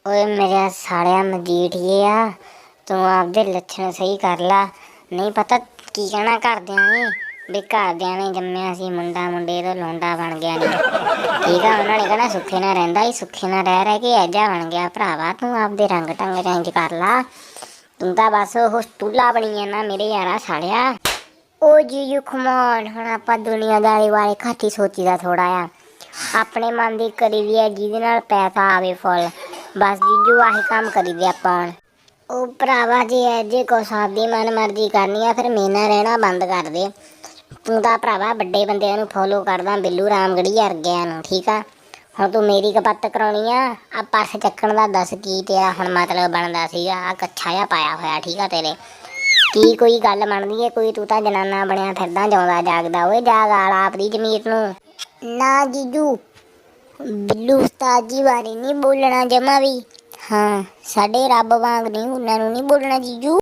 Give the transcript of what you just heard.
ਓਏ ਮੇਰੇ ਸਾਲਿਆ ਮਜੀਠੀਏ ਆ, ਤੂੰ ਆਪਦੇ ਲੱਛਣ ਸਹੀ ਕਰ ਲਾ। ਨਹੀਂ ਪਤਾ ਕੀ ਕਹਿਣਾ ਘਰਦਿਆਂ ਨੇ, ਵੀ ਘਰਦਿਆਂ ਨੇ ਜੰਮਿਆ ਸੀ ਮੁੰਡਾ, ਮੁੰਡੇ ਤੋਂ ਲੌਂਡਾ ਬਣ ਗਿਆ ਨੀ। ਠੀਕ ਆ, ਉਹਨਾਂ ਨੇ ਕਹਿਣਾ ਸੁੱਖੇ ਨਾਲ ਰਹਿੰਦਾ ਸੀ, ਸੁੱਖੇ ਨਾਲ ਰਹਿ ਕੇ ਐਜਾ ਬਣ ਗਿਆ। ਭਰਾਵਾ ਤੂੰ ਆਪਦੇ ਰੰਗ ਢੰਗ ਚੇਂਜ ਕਰ ਲਾ, ਤੂੰ ਤਾਂ ਬਸ ਉਹ ਸਟੂਲਾ ਬਣੀ ਜਾਂਦਾ ਮੇਰੇ ਯਾਰਾ ਸਾਲਿਆ। ਓ ਜੀਜੂ ਕਮਾਨ, ਹੁਣ ਆਪਾਂ ਦੁਨੀਆਦਾਰੀ ਬਾਰੇ ਘੱਟ ਹੀ ਸੋਚੀਦਾ ਥੋੜ੍ਹਾ ਆ। ਆਪਣੇ ਮਨ ਦੀ ਕਰੀ ਦੀ ਹੈ ਜਿਹਦੇ ਨਾਲ ਪੈਸਾ ਆਵੇ ਫੁੱਲ, ਬਸ ਜੀਜੂ ਆਹੀ ਕੰਮ ਕਰੀਦੇ ਆਪਾਂ ਹੁਣ। ਉਹ ਭਰਾਵਾ ਜੇ ਐਜੇ ਕੁਛ ਆਪਦੀ ਮਨ ਮਰਜ਼ੀ ਕਰਨੀ ਆ ਫਿਰ ਮੇਰੇ ਨਾਲ ਰਹਿਣਾ ਬੰਦ ਕਰ ਦੇ। ਤੂੰ ਤਾਂ ਭਰਾਵਾ ਵੱਡੇ ਬੰਦਿਆਂ ਨੂੰ ਫੋਲੋ ਕਰਦਾ, ਬਿੱਲੂ ਰਾਮਗੜੀ ਵਰਗਿਆਂ ਨੂੰ। ਠੀਕ ਆ, ਹੁਣ ਤੂੰ ਮੇਰੀ ਕਪੱਤ ਕਰਾਉਣੀ ਆ ਪਰਸ ਚੱਕਣ ਦਾ ਦੱਸ ਕੀ ਤੇਰਾ ਹੁਣ ਮਤਲਬ ਬਣਦਾ ਸੀਗਾ? ਆਹ ਕੱਛਾ ਜਿਹਾ ਪਾਇਆ ਹੋਇਆ ਠੀਕ ਆ ਤੇਰੇ, ਕੀ ਕੋਈ ਗੱਲ ਬਣਦੀ ਹੈ ਕੋਈ? ਤੂੰ ਤਾਂ ਜਨਾਨਾ ਬਣਿਆ ਫਿਰਦਾ, ਜਿਉਂਦਾ ਜਾਗਦਾ। ਓਏ ਜਾਗ ਆਲਾ ਆਪਦੀ ਜ਼ਮੀਰ ਨੂੰ। ਨਾ ਜੀਜੂ, ਬਿੱਲੂ ਉਸਤਾਦ ਜੀ ਬਾਰੇ ਨਹੀਂ ਬੋਲਣਾ ਜਮਾ ਵੀ। ਹਾਂ, ਸਾਡੇ ਰੱਬ ਵਾਂਗ ਨਹੀਂ ਉਹਨਾਂ ਨੂੰ ਨਹੀਂ ਬੋਲਣਾ ਜੀਜੂ।